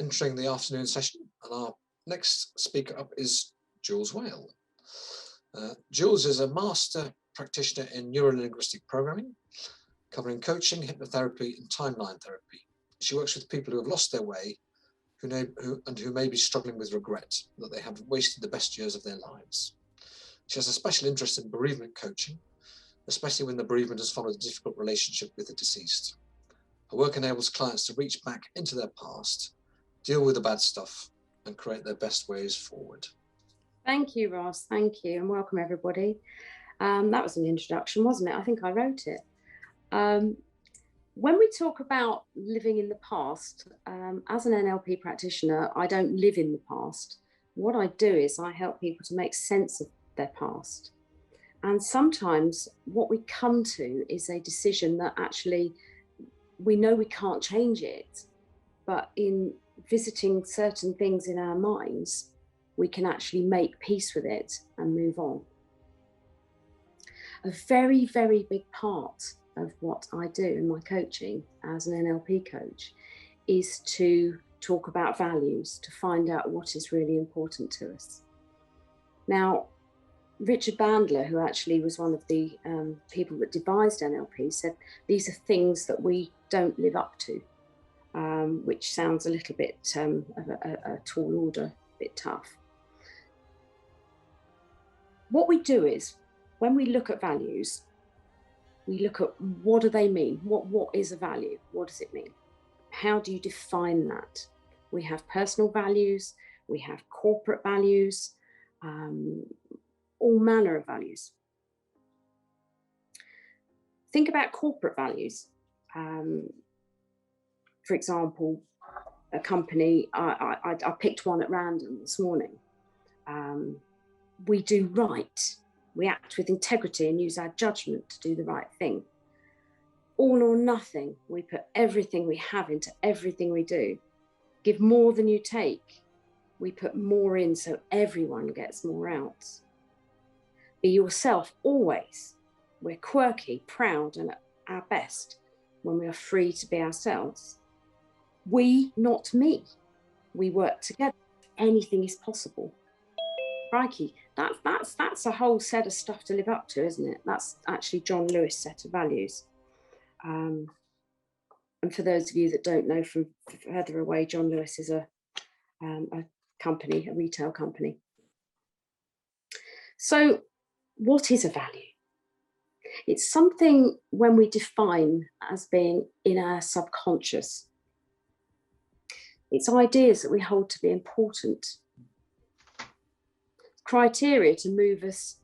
entering the afternoon session, and our next speaker up is Jules Whale. Jules is a master practitioner in neuro-linguistic programming, covering coaching, hypnotherapy, and timeline therapy. She works with people who have lost their way who may be struggling with regret that they have wasted the best years of their lives. She has a special interest in bereavement coaching, especially when the bereavement has followed a difficult relationship with the deceased. Her work enables clients to reach back into their past, deal with the bad stuff, and create their best ways forward. Thank you, Ross. Thank you, and welcome everybody. That was an introduction, wasn't it? I think I wrote it. When we talk about living in the past, as an NLP practitioner, I don't live in the past. What I do is I help people to make sense of their past. And sometimes what we come to is a decision that actually we know we can't change it, but in visiting certain things in our minds, we can actually make peace with it and move on. A very, very big part of what I do in my coaching as an NLP coach is to talk about values, to find out what is really important to us. Now, Richard Bandler, who actually was one of the people that devised NLP, said these are things that we don't live up to, which sounds a little bit of a tall order, a bit tough. What we do is, when we look at values, we look at what do they mean? What is a value? What does it mean? How do you define that? We have personal values, we have corporate values, all manner of values. Think about corporate values. For example, a company, I picked one at random this morning. We do right. We act with integrity and use our judgment to do the right thing. All or nothing. We put everything we have into everything we do. Give more than you take. We put more in so everyone gets more out. Be yourself always. We're quirky, proud, and at our best when we are free to be ourselves. We, not me. We work together. Anything is possible. Crikey, that's a whole set of stuff to live up to, isn't it? That's actually John Lewis' set of values. And for those of you that don't know from further away, John Lewis is a company, a retail company. So what is a value? It's something when we define as being in our subconscious. It's ideas that we hold to be important. Criteria to move us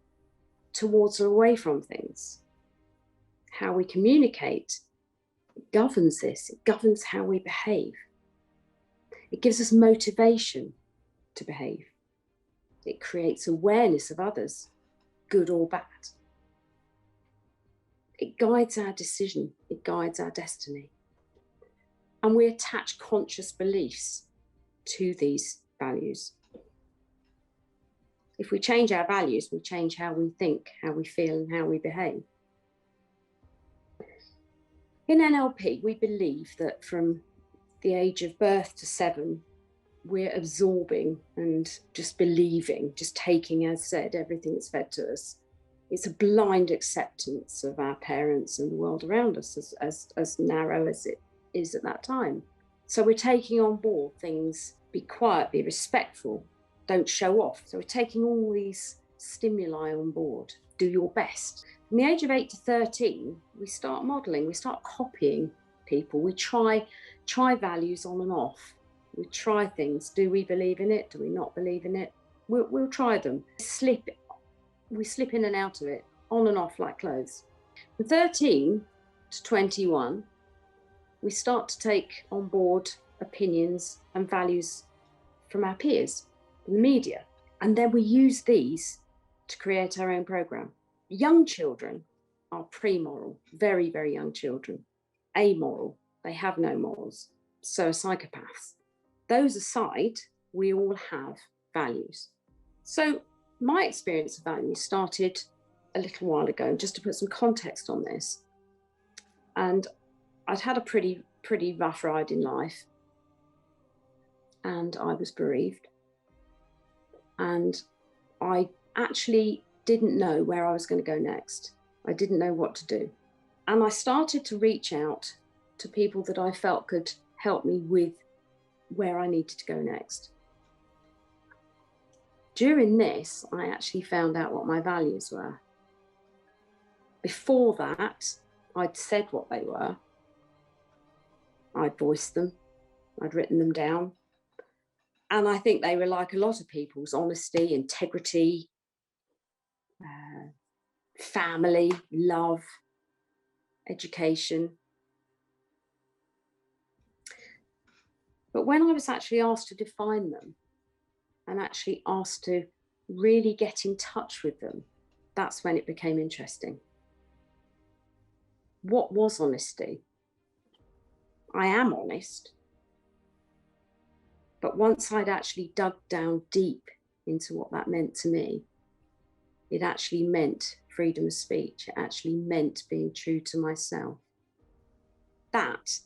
towards or away from things. How we communicate governs this. It governs how we behave. It gives us motivation to behave. It creates awareness of others, good or bad. It guides our decision. It guides our destiny. And we attach conscious beliefs to these values. If we change our values, we change how we think, how we feel, and how we behave. In NLP, we believe that from the age of birth to 7, we're absorbing and just believing, just taking as said, everything that's fed to us. It's a blind acceptance of our parents and the world around us, as narrow as it is at that time. So we're taking on board things, be quiet, be respectful, don't show off. So we're taking all these stimuli on board. Do your best. From the age of 8 to 13, we start modeling, we start copying people. We try values on and off. We try things. Do we believe in it? Do we not believe in it? We'll try them. We slip in and out of it, on and off like clothes. From 13 to 21, we start to take on board opinions and values from our peers, from the media. And then we use these to create our own program. Young children are pre-moral, very, very young children. Amoral, they have no morals. So are psychopaths. Those aside, we all have values. So my experience of values started a little while ago, just to put some context on this. And I'd had a pretty rough ride in life. and I was bereaved. And I actually didn't know where I was going to go next. I didn't know what to do. And I started to reach out to people that I felt could help me with where I needed to go next. During this, I actually found out what my values were. Before that, I'd said what they were. I'd voiced them. I'd written them down. And I think they were like a lot of people's: honesty, integrity, family, love, education. But when I was actually asked to define them and actually asked to really get in touch with them, that's when it became interesting. What was honesty? I am honest. But once I'd actually dug down deep into what that meant to me, it actually meant freedom of speech. It actually meant being true to myself. That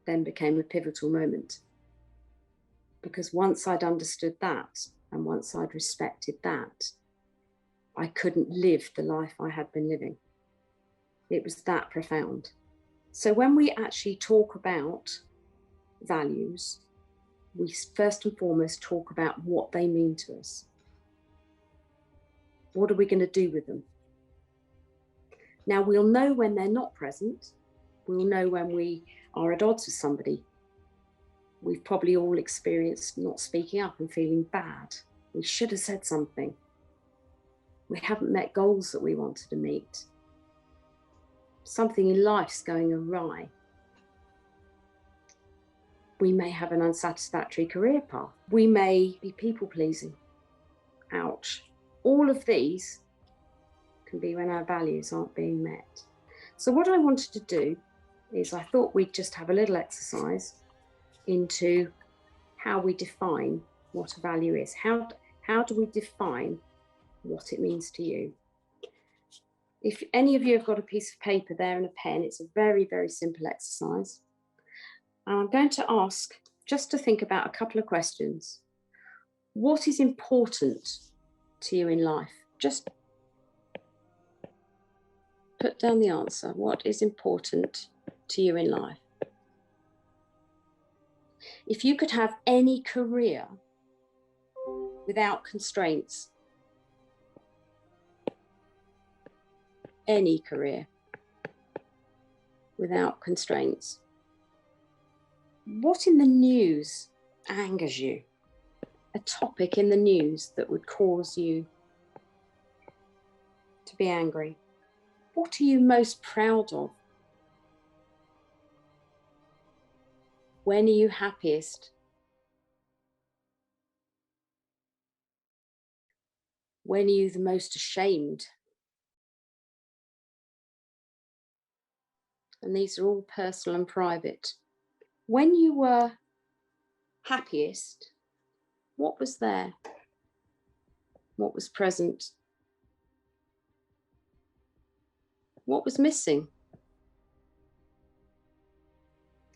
then became a pivotal moment. Because once I'd understood that, and once I'd respected that, I couldn't live the life I had been living. It was that profound. So when we actually talk about values, we first and foremost talk about what they mean to us. What are we going to do with them? Now, we'll know when they're not present. We'll know when we are at odds with somebody. We've probably all experienced not speaking up and feeling bad. We should have said something. We haven't met goals that we wanted to meet. Something in life's going awry. We may have an unsatisfactory career path. We may be people-pleasing. Ouch. All of these can be when our values aren't being met. So what I wanted to do is I thought we'd just have a little exercise into how we define what a value is. How do we define what it means to you? If any of you have got a piece of paper there and a pen, it's a very, very simple exercise. And I'm going to ask just to think about a couple of questions. What is important to you in life? Just put down the answer. What is important to you in life? If you could have any career without constraints, any career without constraints, what in the news angers you? A topic in the news that would cause you to be angry? What are you most proud of? When are you happiest? When are you the most ashamed? And these are all personal and private. When you were happiest, what was there? What was present? What was missing?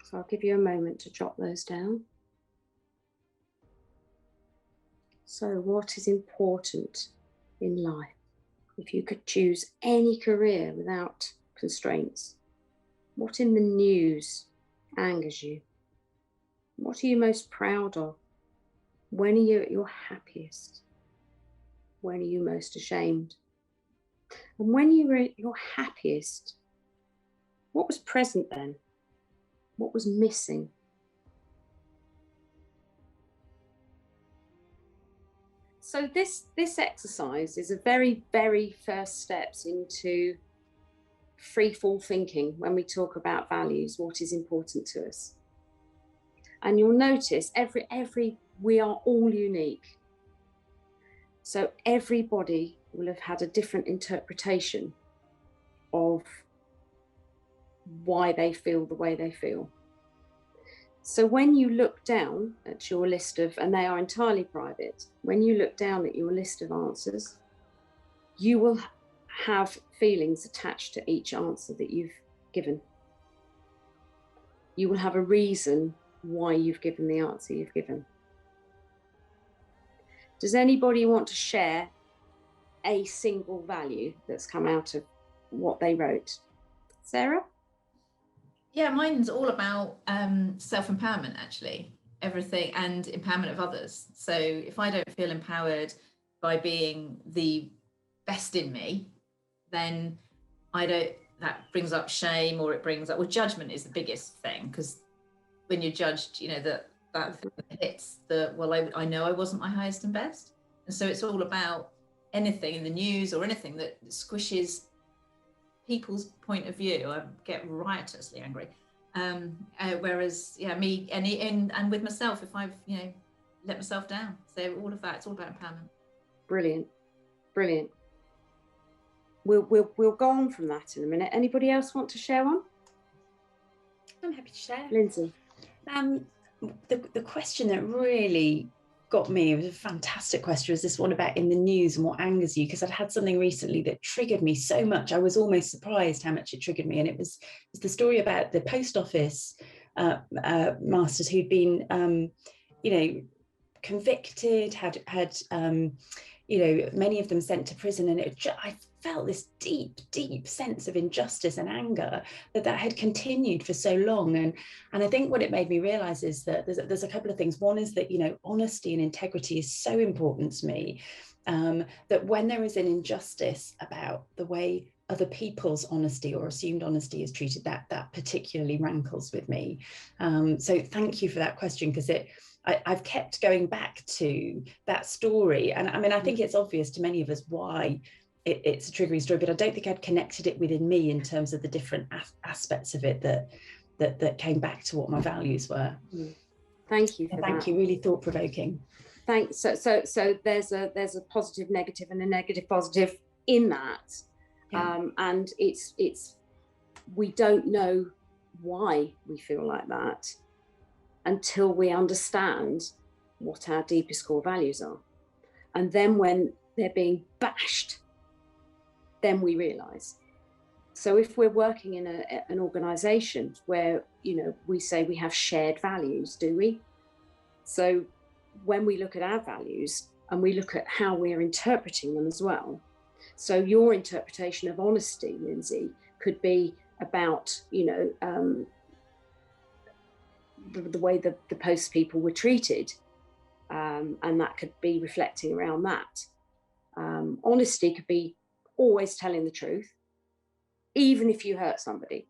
So I'll give you a moment to jot those down. So what is important in life? If you could choose any career without constraints, what in the news angers you? What are you most proud of? When are you at your happiest? When are you most ashamed? And when you were at your happiest, what was present then? What was missing? So this exercise is a very, very first steps into free fall thinking when we talk about values, what is important to us. And you'll notice we are all unique. So everybody will have had a different interpretation of why they feel the way they feel. So when you look down at your list of, and they are entirely private, when you look down at your list of answers, you will have feelings attached to each answer that you've given. You will have a reason why you've given the answer you've given. Does anybody want to share a single value that's come out of what they wrote? Sarah? Yeah, mine's all about self-empowerment, actually, everything, and empowerment of others. So if I don't feel empowered by being the best in me, then that brings up shame, or it brings up, well, judgment is the biggest thing, because when you're judged, you know, that hits I know I wasn't my highest and best. And so it's all about anything in the news or anything that squishes people's point of view. I get riotously angry. Whereas, yeah, me and with myself, if I've, you know, let myself down. So all of that, it's all about empowerment. Brilliant. Brilliant. We'll go on from that in a minute. Anybody else want to share one? I'm happy to share. Lindsay. The question that really got me, it was a fantastic question, was this one about in the news and what angers you, because I'd had something recently that triggered me so much. I was almost surprised how much it triggered me, and it was the story about the post office masters who'd been you know, convicted, had you know, many of them sent to prison, and I felt this deep sense of injustice and anger that had continued for so long. And I think what it made me realize is that there's a couple of things. One is that, you know, honesty and integrity is so important to me, that when there is an injustice about the way other people's honesty or assumed honesty is treated, that particularly rankles with me. So thank you for that question, because I've kept going back to that story. And I mean, I think it's obvious to many of us why it's a triggering story, but I don't think I'd connected it within me in terms of the different aspects of it that came back to what my values were. Thank you for Thank that. you, really thought-provoking. Thanks. So there's a positive negative and a negative positive in that. Yeah. And it's we don't know why we feel like that until we understand what our deepest core values are. And then when they're being bashed, then we realize. So if we're working in an organization where, you know, we say we have shared values, do we? So when we look at our values and we look at how we're interpreting them as well. So your interpretation of honesty, Lindsay, could be about, you know, the way the post people were treated, and that could be reflecting around that. Honesty could be always telling the truth, even if you hurt somebody.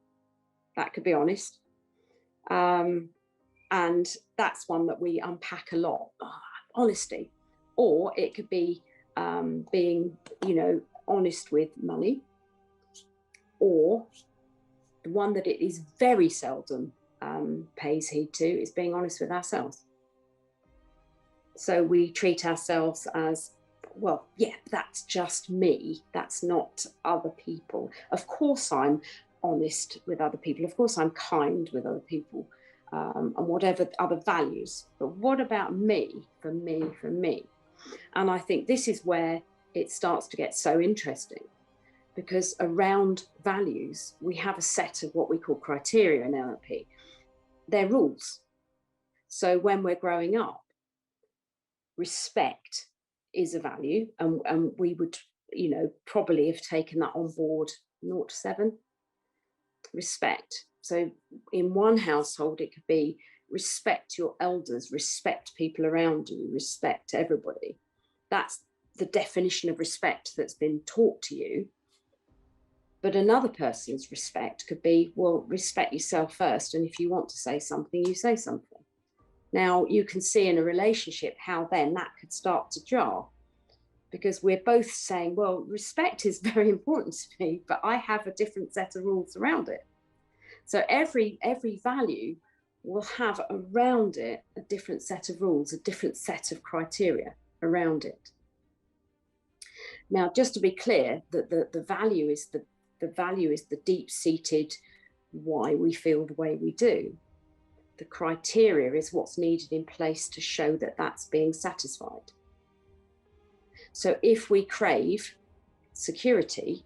That could be honest, and that's one that we unpack a lot. Honesty, or it could be being, you know, honest with money, or the one that it is very seldom pays heed to is being honest with ourselves. So we treat ourselves as, well, yeah, that's just me. That's not other people. Of course I'm honest with other people. Of course I'm kind with other people, and whatever other values. But what about me, for me, for me? And I think this is where it starts to get so interesting, because around values, we have a set of what we call criteria in NLP. They're rules. So when we're growing up, respect is a value, and we would, you know, probably have taken that on board 0 to 7. Respect. So in one household, it could be respect your elders, respect people around you, respect everybody. That's the definition of respect that's been taught to you. But another person's respect could be, well, respect yourself first. And if you want to say something, you say something. Now, you can see in a relationship how then that could start to jar, because we're both saying, well, respect is very important to me, but I have a different set of rules around it. So every value will have around it a different set of rules, a different set of criteria around it. Now, just to be clear, that the value is the deep-seated why we feel the way we do. The criteria is what's needed in place to show that that's being satisfied. So if we crave security,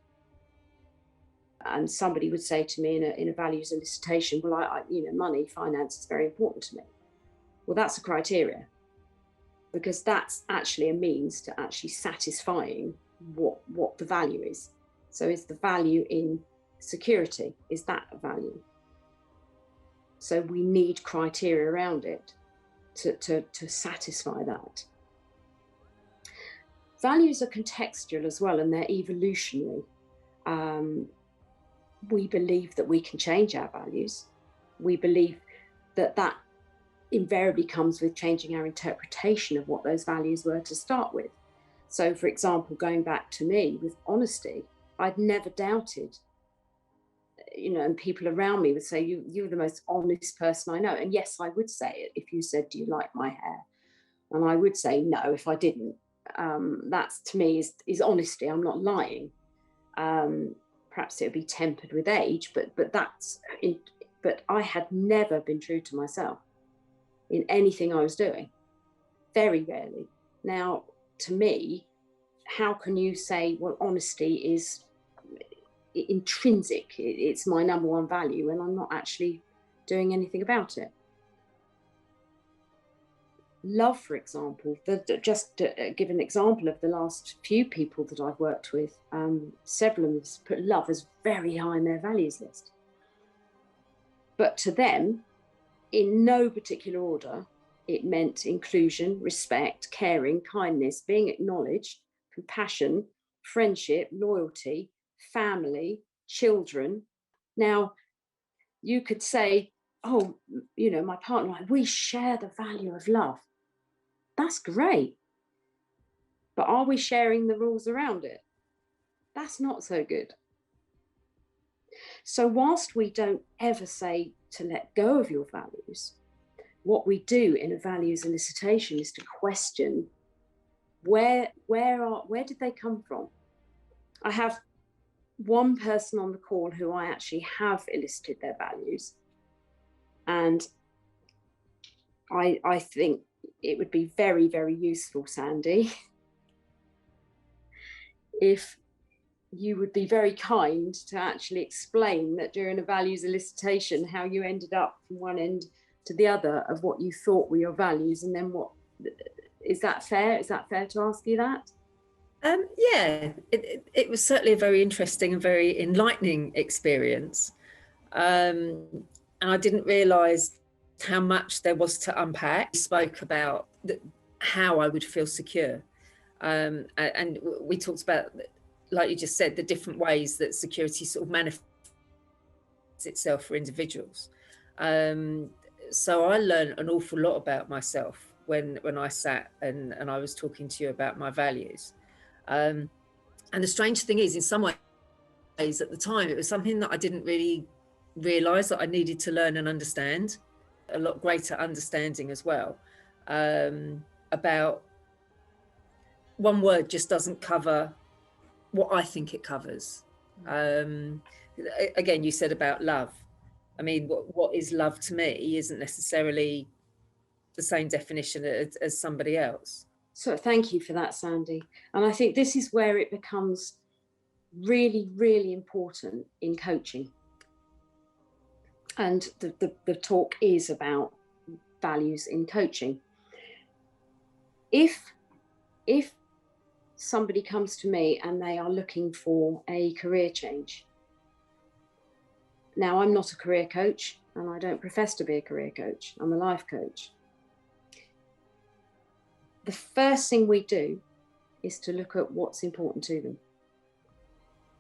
and somebody would say to me in a values elicitation, well, I you know, money, finance is very important to me. Well, that's a criteria. because that's actually a means to actually satisfying what the value is. So is the value in security, is that a value? So we need criteria around it to satisfy that. Values are contextual as well, and they're evolutionary. We believe that we can change our values. We believe that that invariably comes with changing our interpretation of what those values were to start with. So, for example, going back to me with honesty, I'd never doubted, and people around me would say, you're the most honest person I know. And yes, I would say it if you said, do you like my hair? And I would say no if I didn't. That's, to me, is honesty. I'm not lying. Perhaps it would be tempered with age, but I had never been true to myself in anything I was doing. Very rarely. Now, to me, how can you say, well, honesty is intrinsic, it's my number one value, when I'm not actually doing anything about it? Love, for example, just to give an example of the last few people that I've worked with, several of them put love as very high in their values list. But to them, in no particular order, it meant inclusion, respect, caring, kindness, being acknowledged, compassion, friendship, loyalty, family, children. Now, you could say, oh, my partner, we share the value of love. That's great. But are we sharing the rules around it? That's not so good. So whilst we don't ever say to let go of your values, what we do in a values elicitation is to question where did they come from? I have one person on the call who I actually have elicited their values, and I think it would be very, very useful, Sandy, if you would be very kind to actually explain that during a values elicitation, how you ended up from one end to the other of what you thought were your values, and then what, is that fair? Is that fair to ask you that? Yeah, it was certainly a very interesting and very enlightening experience. And I didn't realise how much there was to unpack. We spoke about how I would feel secure. And we talked about, like you just said, the different ways that security sort of manifests itself for individuals. So I learned an awful lot about myself when I sat and I was talking to you about my values. And the strange thing is, in some ways at the time, it was something that I didn't really realise that I needed to learn and understand, a lot greater understanding as well, about one word just doesn't cover what I think it covers. Again, you said about love. I mean, what is love to me isn't necessarily the same definition as somebody else. So thank you for that, Sandy. And I think this is where it becomes really, really important in coaching. And the talk is about values in coaching. If somebody comes to me and they are looking for a career change, now I'm not a career coach and I don't profess to be a career coach, I'm a life coach. The first thing we do is to look at what's important to them.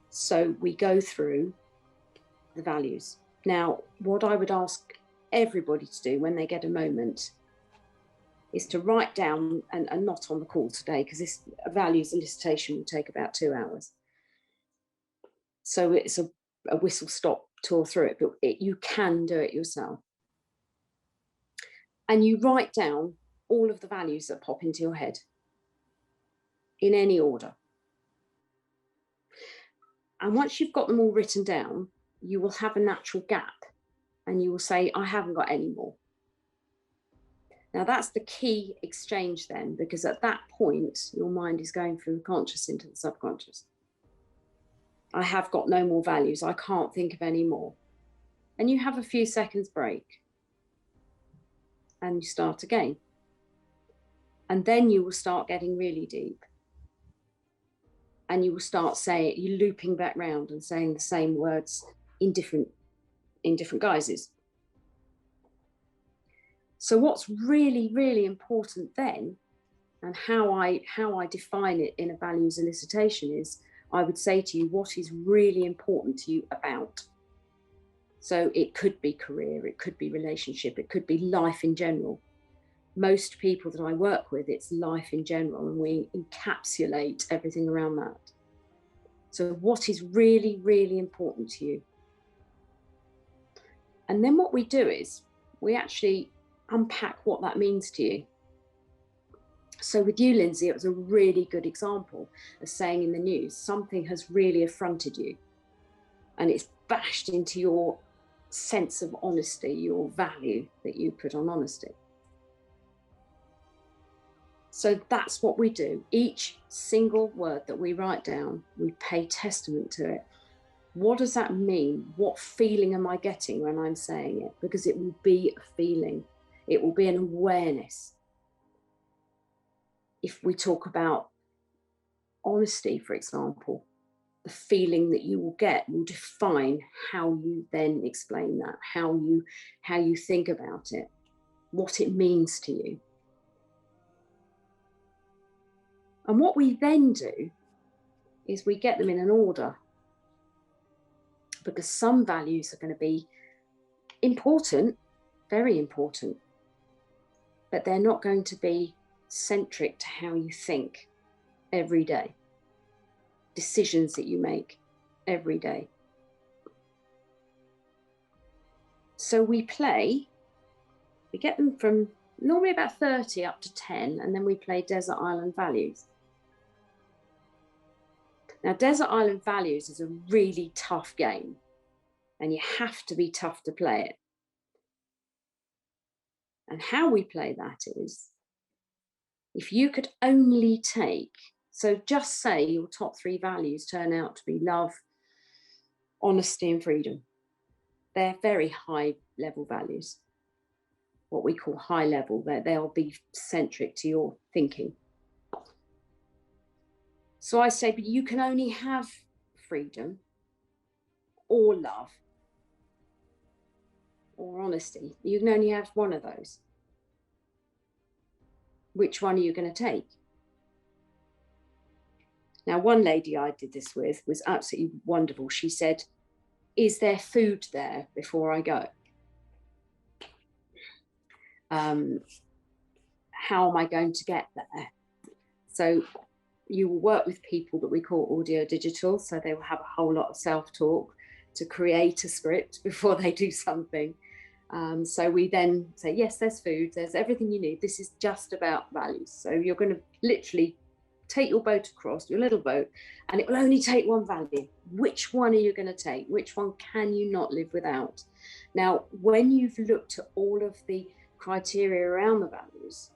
So we go through the values. Now, what I would ask everybody to do when they get a moment is to write down, and not on the call today, because this values elicitation will take about 2 hours. So it's a whistle stop tour through it, but you can do it yourself. And you write down all of the values that pop into your head in any order. And once you've got them all written down, you will have a natural gap and you will say, I haven't got any more. Now that's the key exchange then, because at that point, your mind is going from the conscious into the subconscious. I have got no more values. I can't think of any more. And you have a few seconds break and you start again. And then you will start getting really deep. And you will start saying, you're looping back round and saying the same words in different guises. So what's really, really important then, and how I define it in a values elicitation is, I would say to you, what is really important to you about. So it could be career, it could be relationship, it could be life in general. Most people that I work with, it's life in general, and we encapsulate everything around that. So what is really, really important to you? And then what we do is we actually unpack what that means to you. So with you, Lindsay, it was a really good example of saying in the news, something has really affronted you and it's bashed into your sense of honesty, your value that you put on honesty. So that's what we do. Each single word that we write down, we pay testament to it. What does that mean? What feeling am I getting when I'm saying it? Because it will be a feeling. It will be an awareness. If we talk about honesty, for example, the feeling that you will get will define how you then explain that, how you think about it, what it means to you. And what we then do is we get them in an order, because some values are going to be important, very important, but they're not going to be centric to how you think every day, decisions that you make every day. So we get them from normally about 30 up to 10, and then we play Desert Island Values. Now, Desert Island Values is a really tough game, and you have to be tough to play it. And how we play that is, if you could only take, so just say your top 3 values turn out to be love, honesty, and freedom. They're very high level values, what we call high level. They'll be centric to your thinking. So I say, but you can only have freedom or love or honesty. You can only have one of those. Which one are you going to take? Now, one lady I did this with was absolutely wonderful. She said, is there food there before I go? How am I going to get there? So you will work with people that we call audio digital. So they will have a whole lot of self-talk to create a script before they do something. So we then say, yes, there's food, there's everything you need. This is just about values. So you're going to literally take your boat across, your little boat, and it will only take one value. Which one are you going to take? Which one can you not live without? Now, when you've looked at all of the criteria around the values,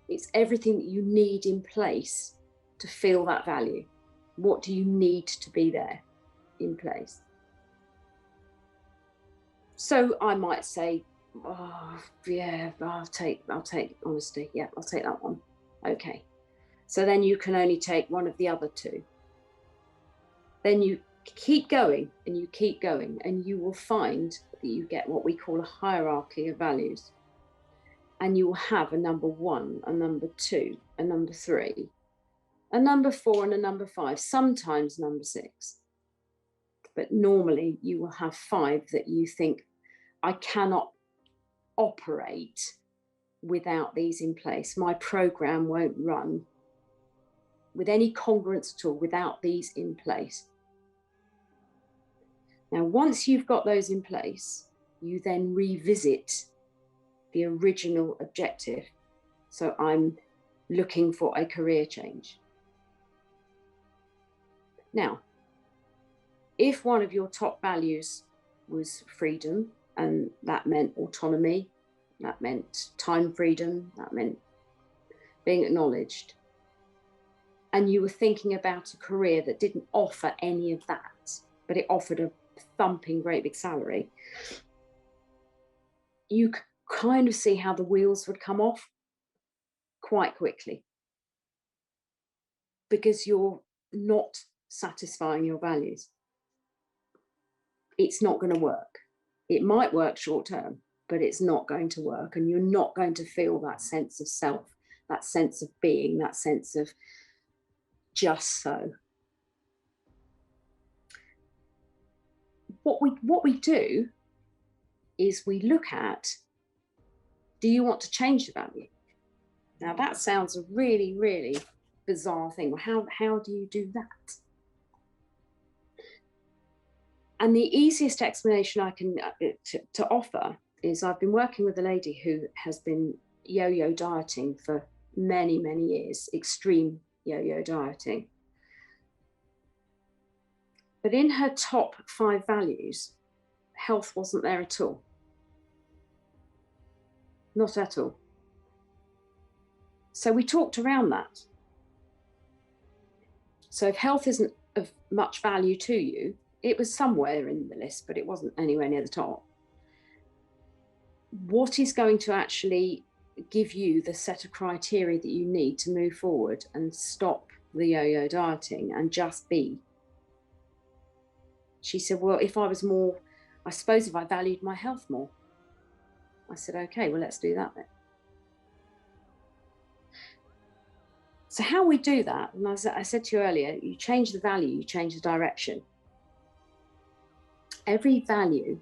it's everything that you need in place to feel that value. What do you need to be there in place? So I might say, oh yeah, I'll take honesty. Yeah, I'll take that one. Okay. So then you can only take one of the other 2. Then you keep going and you keep going, and you will find that you get what we call a hierarchy of values. And you will have a number 1, a number 2, a number 3, a number 4, and a number 5, sometimes number 6. But normally you will have 5 that you think, I cannot operate without these in place. My program won't run with any congruence at all without these in place. Now, once you've got those in place, you then revisit the original objective. So I'm looking for a career change. Now, if one of your top values was freedom, and that meant autonomy, that meant time freedom, that meant being acknowledged, and you were thinking about a career that didn't offer any of that, but it offered a thumping great big salary, you kind of see how the wheels would come off quite quickly, because you're not satisfying your values. It's not going to work. It might work short term, but it's not going to work. And you're not going to feel that sense of self, that sense of being, that sense of just so. What we do is we look at, do you want to change the value? Now that sounds a really, really bizarre thing. Well, how do you do that? And the easiest explanation I can to offer is, I've been working with a lady who has been yo-yo dieting for many, many years, extreme yo-yo dieting. But in her top 5 values, health wasn't there at all. Not at all. So we talked around that. So if health isn't of much value to you, it was somewhere in the list, but it wasn't anywhere near the top. What is going to actually give you the set of criteria that you need to move forward and stop the yo-yo dieting and just be? She said, well, if I was more, I suppose if I valued my health more. I said, okay, well, let's do that then. So how we do that, and as I said to you earlier, you change the value, you change the direction. Every value,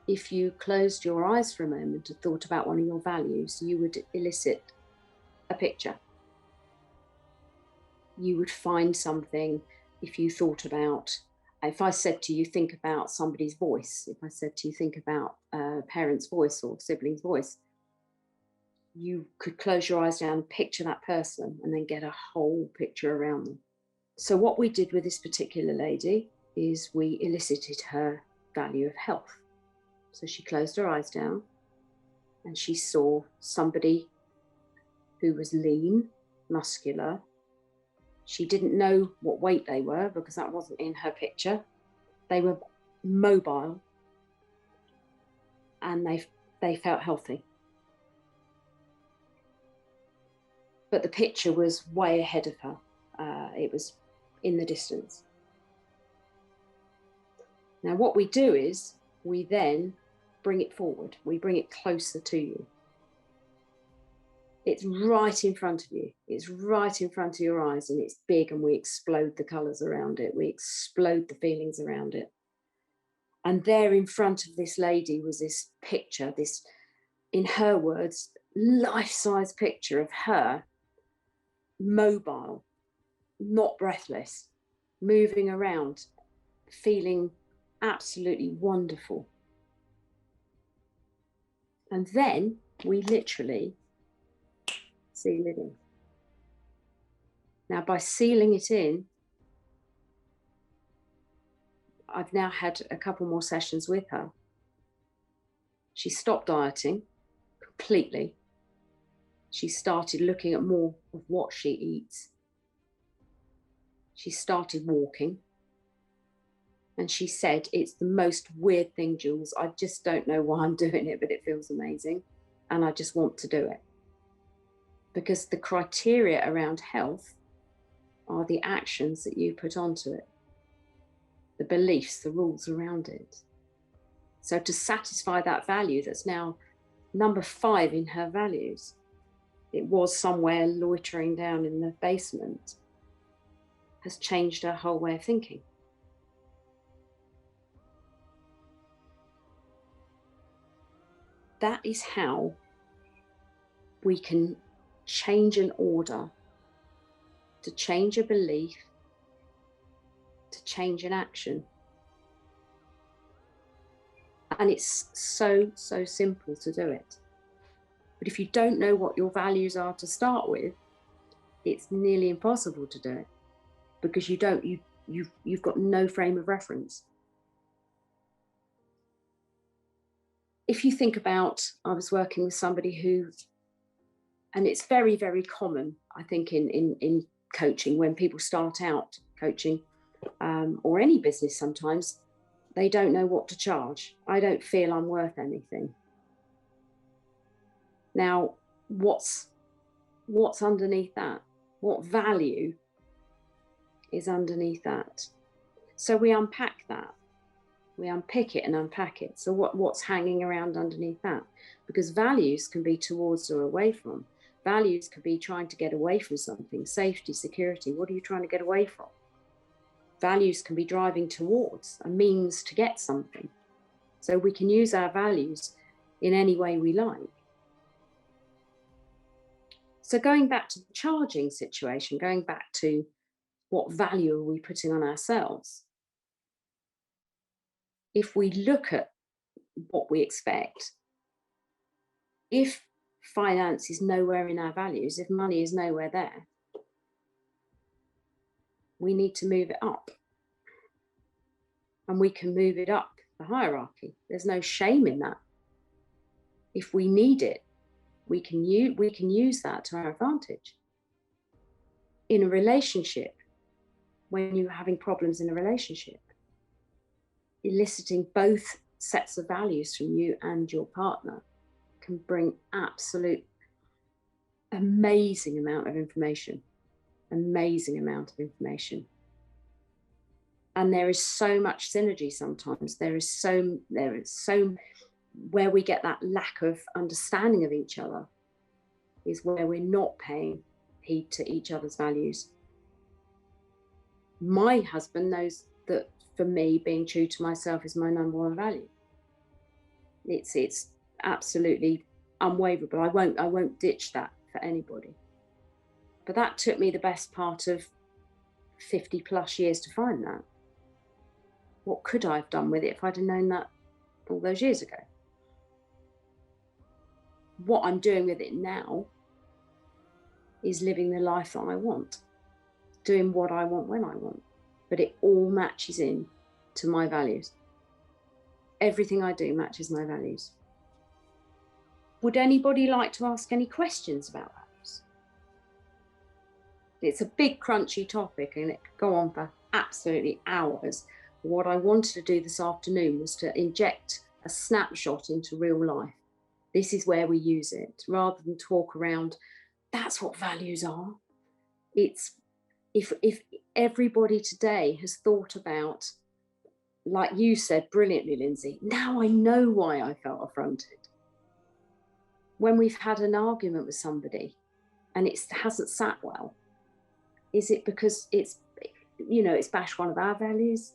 if you closed your eyes for a moment and thought about one of your values, you would elicit a picture. You would find something. If you thought about, if I said to you, think about somebody's voice, if I said to you, think about a parent's voice or sibling's voice, you could close your eyes down and picture that person and then get a whole picture around them. So what we did with this particular lady is we elicited her value of health. So she closed her eyes down and she saw somebody who was lean, muscular. She didn't know what weight they were because that wasn't in her picture. They were mobile and they felt healthy. But the picture was way ahead of her. It was in the distance. Now what we do is we then bring it forward. We bring it closer to you. It's right in front of you. It's right in front of your eyes and it's big, and we explode the colours around it. We explode the feelings around it. And there in front of this lady was this picture, this, in her words, life-size picture of her, mobile, not breathless, moving around, feeling absolutely wonderful. And then we literally seal it in. Now, by sealing it in, I've now had a couple more sessions with her. She stopped dieting completely. She started looking at more of what she eats. She started walking. And she said, it's the most weird thing, Jules. I just don't know why I'm doing it, but it feels amazing. And I just want to do it. Because the criteria around health are the actions that you put onto it, the beliefs, the rules around it. So to satisfy that value that's now number 5 in her values, it was somewhere loitering down in the basement, has changed her whole way of thinking. That is how we can change an order, to change a belief, to change an action. And it's so, so simple to do it. But if you don't know what your values are to start with, it's nearly impossible to do it, because you've got no frame of reference. If you think about, I was working with somebody who, and it's very, very common, I think, in coaching, when people start out coaching, or any business, sometimes they don't know what to charge. I don't feel I'm worth anything. Now, what's What's underneath that? What value is underneath that? So we unpack that. We unpick it and unpack it. So what's hanging around underneath that? Because values can be towards or away from. Values could be trying to get away from something. Safety, security. What are you trying to get away from? Values can be driving towards a means to get something. So we can use our values in any way we like. So going back to the charging situation, going back to what value are we putting on ourselves? If we look at what we expect, if finance is nowhere in our values, if money is nowhere there, we need to move it up. And we can move it up the hierarchy. There's no shame in that. If we need it, we can use that to our advantage. In a relationship, when you're having problems in a relationship, eliciting both sets of values from you and your partner can bring absolute amazing amount of information. And there is so much synergy sometimes. There is so where we get that lack of understanding of each other is where we're not paying heed to each other's values. My husband knows that for me, being true to myself is my number one value. It's absolutely unwaverable. I won't ditch that for anybody. But that took me the best part of 50 plus years to find that. What could I have done with it if I'd have known that all those years ago? What I'm doing with it now is living the life that I want, doing what I want when I want. But it all matches in to my values. Everything I do matches my values. Would anybody like to ask any questions about values? It's a big, crunchy topic and it could go on for absolutely hours. What I wanted to do this afternoon was to inject a snapshot into real life. This is where we use it, rather than talk around, that's what values are. It's if everybody today has thought about, like you said brilliantly, Lindsay, now I know why I felt affronted. When we've had an argument with somebody and it hasn't sat well, is it because it's bashed one of our values?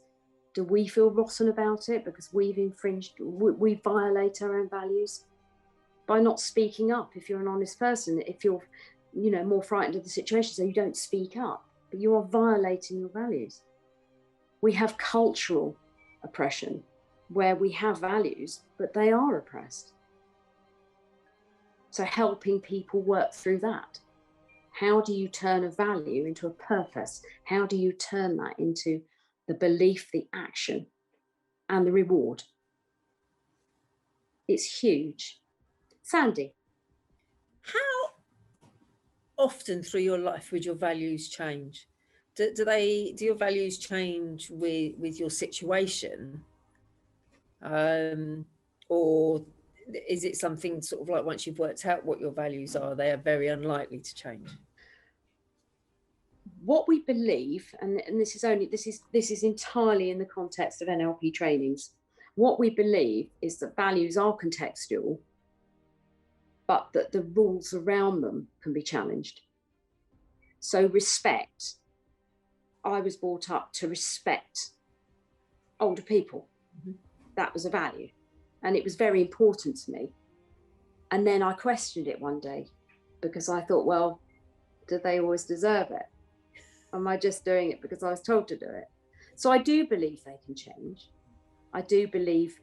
Do we feel rotten about it because we've infringed, we violate our own values by not speaking up? If you're an honest person, if you're more frightened of the situation, so you don't speak up, but you are violating your values. We have cultural oppression where we have values, but they are oppressed. So helping people work through that. How do you turn a value into a purpose? How do you turn that into the belief, the action, and the reward? It's huge. Sandy. How often through your life would your values change? Do your values change with your situation? Or is it something sort of like once you've worked out what your values are, they are very unlikely to change? What we believe, and this is entirely in the context of NLP trainings, what we believe is that values are contextual, but that the rules around them can be challenged. So respect, I was brought up to respect older people. Mm-hmm. That was a value, and it was very important to me. And then I questioned it one day because I thought, well, do they always deserve it? Am I just doing it because I was told to do it? So I do believe they can change. I do believe,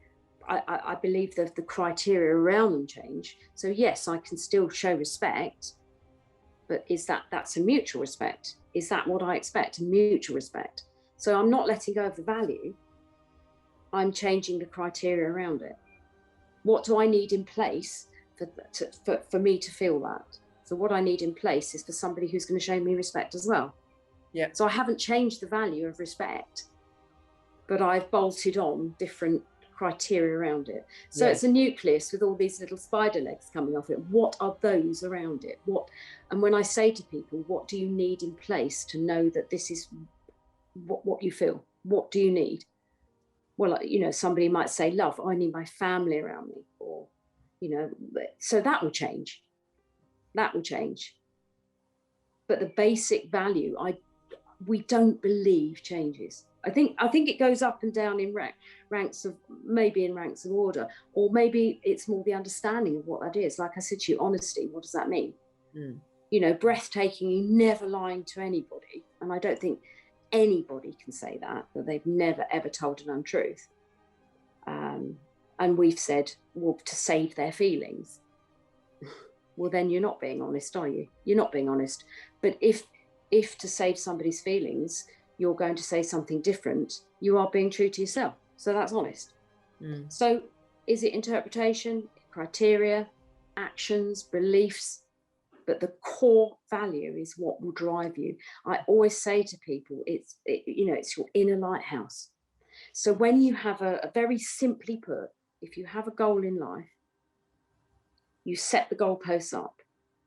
I believe that the criteria around them change. So yes, I can still show respect, but that's a mutual respect? Is that what I expect? A mutual respect. So I'm not letting go of the value. I'm changing the criteria around it. What do I need in place for me to feel that? So what I need in place is for somebody who's going to show me respect as well. Yeah. So I haven't changed the value of respect, but I've bolted on different criteria around it. So Yeah. it's a nucleus with all these little spider legs coming off it. What are those around it? And when I say to people, what do you need in place to know that this is what you feel? What do you need? Well, you know, somebody might say love. I need my family around me, or, you know, so that will change. That will change. But the basic value, we don't believe changes. I think it goes up and down in ranks of order, or maybe it's more the understanding of what that is. Like I said to you, honesty, what does that mean? You know, breathtaking, never lying to anybody. And I don't think anybody can say that they've never ever told an untruth. And we've said, well, to save their feelings. Well, then you're not being honest, are you? You're not being honest. But if to save somebody's feelings, you're going to say something different, you are being true to yourself. So that's honest. So is it interpretation, criteria, actions, beliefs? But the core value is what will drive you. I always say to people, it's your inner lighthouse. So when you have a very simply put, if you have a goal in life, you set the goalposts up.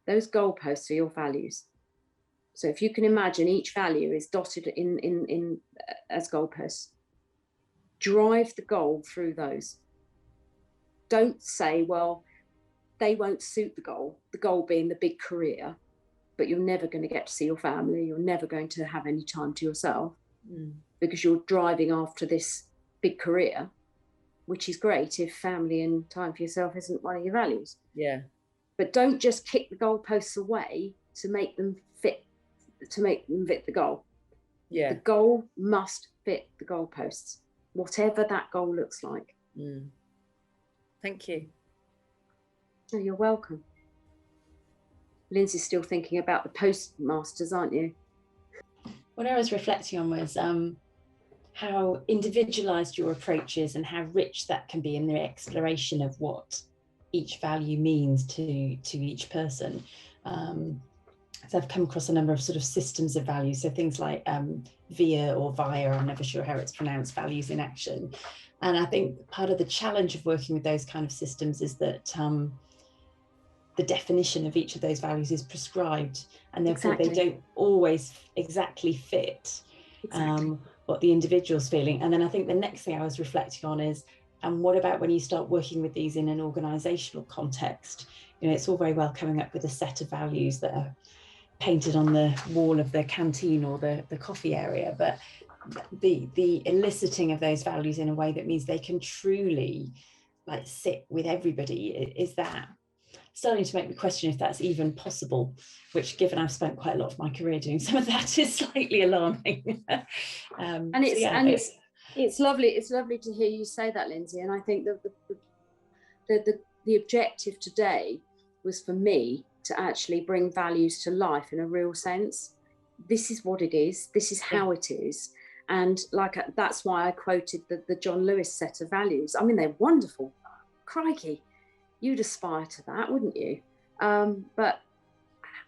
Those goalposts are your values. So if you can imagine, each value is dotted in as goalposts. Drive the goal through those. Don't say, well, they won't suit the goal being the big career, but you're never going to get to see your family. You're never going to have any time to yourself because you're driving after this big career, which is great if family and time for yourself isn't one of your values. Yeah. But don't just kick the goalposts away to make them fit the goal. Yeah. The goal must fit the goalposts, whatever that goal looks like. Thank you. Oh, you're welcome. Lindsay's still thinking about the postmasters, aren't you? What I was reflecting on was how individualized your approach is and how rich that can be in the exploration of what each value means to each person. So I've come across a number of sort of systems of values. So things like VIA or VIA, I'm never sure how it's pronounced, values in action. And I think part of the challenge of working with those kind of systems is that the definition of each of those values is prescribed, and therefore they don't always exactly fit what the individual's feeling. And then I think the next thing I was reflecting on is, and what about when you start working with these in an organizational context? You know, it's all very well coming up with a set of values that are painted on the wall of the canteen or the coffee area, but the eliciting of those values in a way that means they can truly like sit with everybody, is that starting to make me question if that's even possible, which, given I've spent quite a lot of my career doing some of that, is slightly alarming. It's lovely to hear you say that, Lindsay. And I think that the objective today was for me to actually bring values to life in a real sense. This is what it is. This is how it is. And that's why I quoted the John Lewis set of values. I mean, they're wonderful. Crikey, you'd aspire to that, wouldn't you? But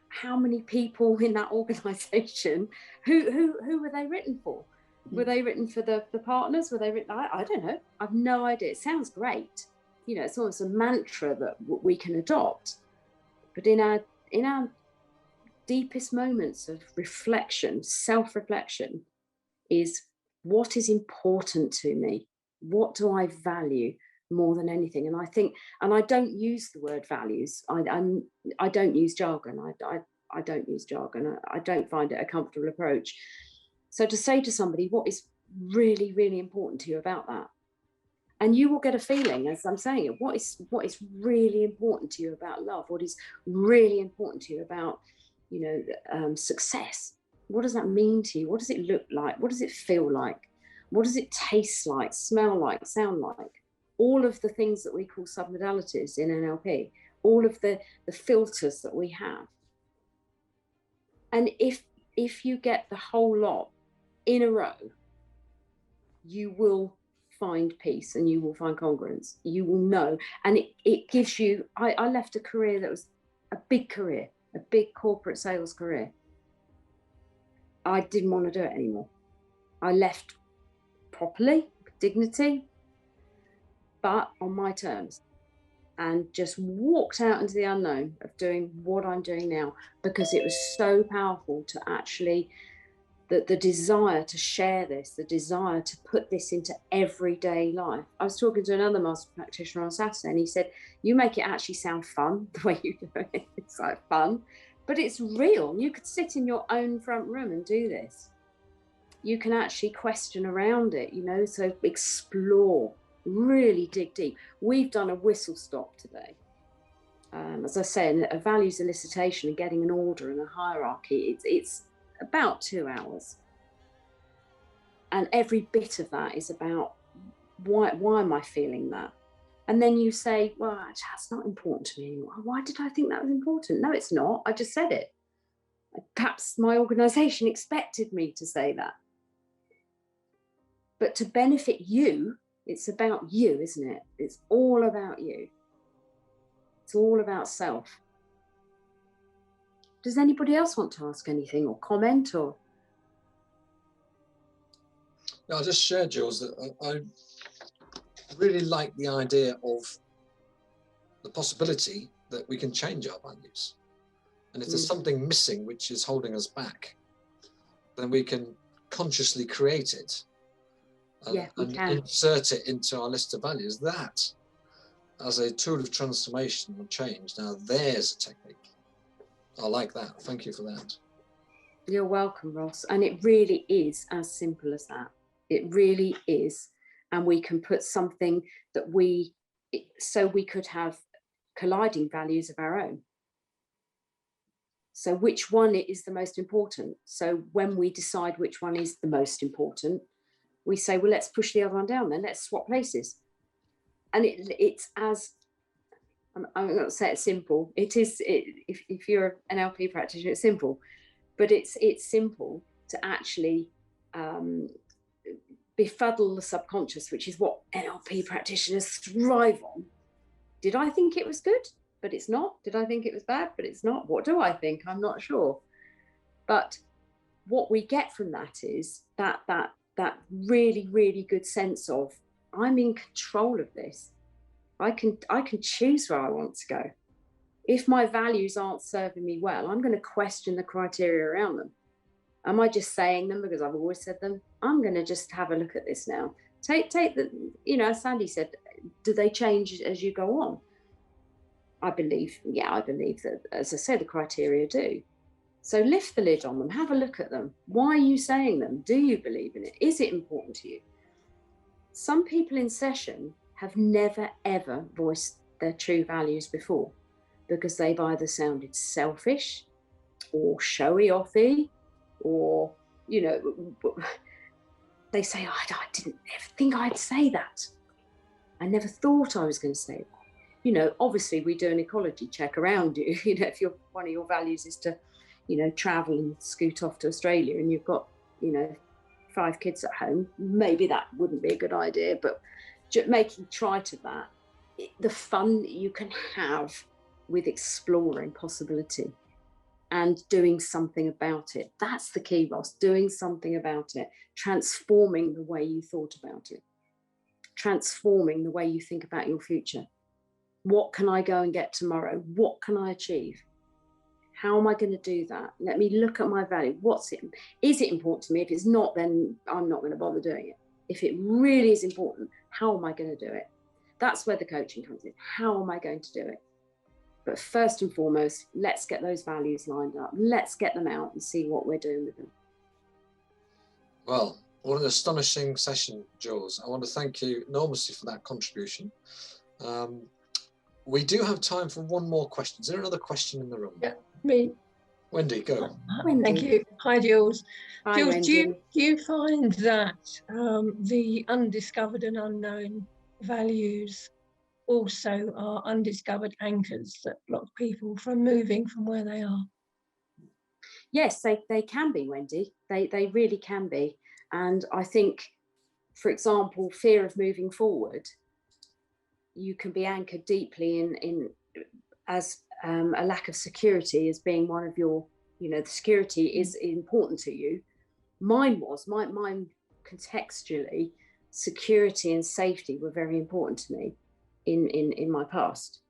how many people in that organisation, who were they written for? Were they written for the partners? Were they written? I don't know. I've no idea. It sounds great. You know, it's almost a mantra that we can adopt. But in our deepest moments of reflection, self-reflection, is what is important to me? What do I value more than anything? And I think, and I don't use the word values. I don't use jargon. I don't use jargon. I don't find it a comfortable approach. So to say to somebody, what is really, really important to you about that? And you will get a feeling as I'm saying it, what is really important to you about love? What is really important to you about, success? What does that mean to you? What does it look like? What does it feel like? What does it taste like, smell like, sound like? All of the things that we call submodalities in NLP, all of the filters that we have. And if you get the whole lot in a row, you will find peace and you will find congruence. You will know. And it gives you, I left a career that was a big career, a big corporate sales career. I didn't want to do it anymore. I left properly, with dignity, but on my terms, and just walked out into the unknown of doing what I'm doing now, because it was so powerful to actually, the desire to share this, the desire to put this into everyday life. I was talking to another master practitioner on Saturday, and he said, you make it actually sound fun, the way you do it. It's like fun, but it's real. You could sit in your own front room and do this. You can actually question around it, you know, so explore, really dig deep. We've done a whistle stop today. As I say, a values elicitation and getting an order and a hierarchy, it's about 2 hours. And every bit of that is about why am I feeling that? And then you say, well, that's not important to me anymore. Why did I think that was important? No, it's not. I just said it. Perhaps my organisation expected me to say that. But to benefit you, it's about you, isn't it? It's all about you. It's all about self. Does anybody else want to ask anything or comment or? No, I'll just share, Jules, that I really like the idea of the possibility that we can change our values. And if there's something missing which is holding us back, then we can consciously create it and insert it into our list of values. That, as a tool of transformation or change, now there's a technique. I like that. Thank you for that. You're welcome, Ross. And it really is as simple as that. It really is. And we can put something that so we could have colliding values of our own. So which one is the most important? So when we decide which one is the most important, we say, well, let's push the other one down then. Let's swap places. And it's as, I'm not going to say it's simple. It is, if you're an NLP practitioner, it's simple. But it's simple to actually befuddle the subconscious, which is what NLP practitioners thrive on. Did I think it was good? But it's not. Did I think it was bad? But it's not. What do I think? I'm not sure. But what we get from that is that really, really good sense of, I'm in control of this. I can choose where I want to go. If my values aren't serving me well, I'm going to question the criteria around them. Am I just saying them because I've always said them? I'm going to just have a look at this now. Take the, you know, as Sandy said, do they change as you go on? I believe that, as I said, the criteria do. So lift the lid on them, have a look at them. Why are you saying them? Do you believe in it? Is it important to you? Some people in session have never, ever voiced their true values before because they've either sounded selfish or showy-offy, or, you know, they say, oh, I didn't ever think I'd say that. I never thought I was going to say that. You know, obviously we do an ecology check around you. You know, if one of your values is to, you know, travel and scoot off to Australia and you've got, you know, 5 kids at home, maybe that wouldn't be a good idea. But making try to that, the fun that you can have with exploring possibility and doing something about it. That's the key, Ross, doing something about it, transforming the way you thought about it, transforming the way you think about your future. What can I go and get tomorrow? What can I achieve? How am I going to do that? Let me look at my value. Is it important to me? If it's not, then I'm not going to bother doing it. If it really is important, how am I going to do it? That's where the coaching comes in. How am I going to do it? But first and foremost, let's get those values lined up. Let's get them out and see what we're doing with them. Well, what an astonishing session, Jules. I want to thank you enormously for that contribution. We do have time for one more question. Is there another question in the room? Yeah, me. Wendy, go. Wendy. Thank you. Hi, Jules. Hi, Jules, Wendy. do you find that the undiscovered and unknown values also are undiscovered anchors that block people from moving from where they are? Yes, they can be, Wendy. They really can be. And I think, for example, fear of moving forward, you can be anchored deeply in as a lack of security as being one of your, you know, the security is important to you. Mine contextually security and safety were very important to me in my past.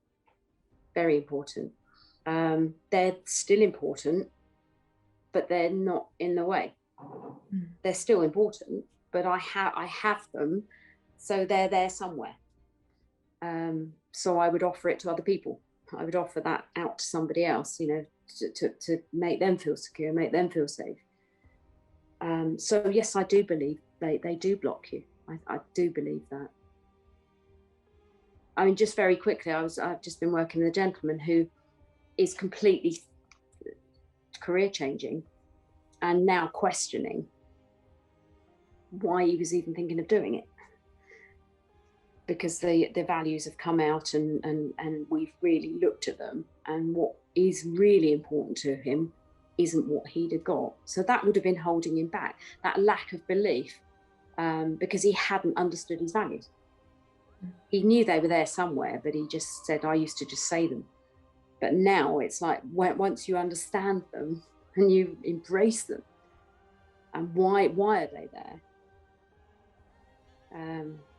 Very important. They're still important, but they're not in the way. They're still important, but I have them, so they're there somewhere. So I would offer it to other people. I would offer that out to somebody else, you know, to make them feel secure, make them feel safe. So yes, I do believe they do block you. I do believe that. I mean, just very quickly, I've just been working with a gentleman who is completely career changing and now questioning why he was even thinking of doing it, because the values have come out and we've really looked at them, and what is really important to him isn't what he'd have got. So that would have been holding him back, that lack of belief, because he hadn't understood his values. He knew they were there somewhere, but he just said, I used to just say them. But now it's like, once you understand them and you embrace them, and why are they there?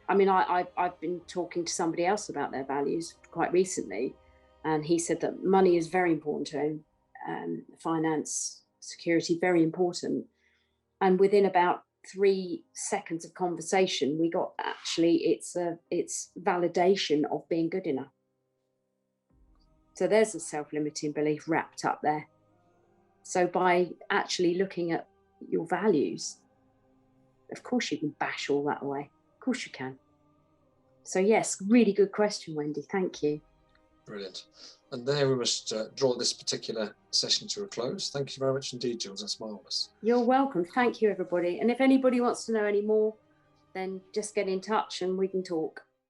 I mean, I've been talking to somebody else about their values quite recently, and he said that money is very important to him, finance, security, very important. And within about 3 seconds of conversation, we got, actually, it's validation of being good enough. So there's a self-limiting belief wrapped up there. So by actually looking at your values, of course you can bash all that away. Of course you can. So yes, really good question, Wendy. Thank you. Brilliant. And there we must draw this particular session to a close. Thank you very much indeed, Jules. That's marvellous. You're welcome. Thank you, everybody. And if anybody wants to know any more, then just get in touch and we can talk.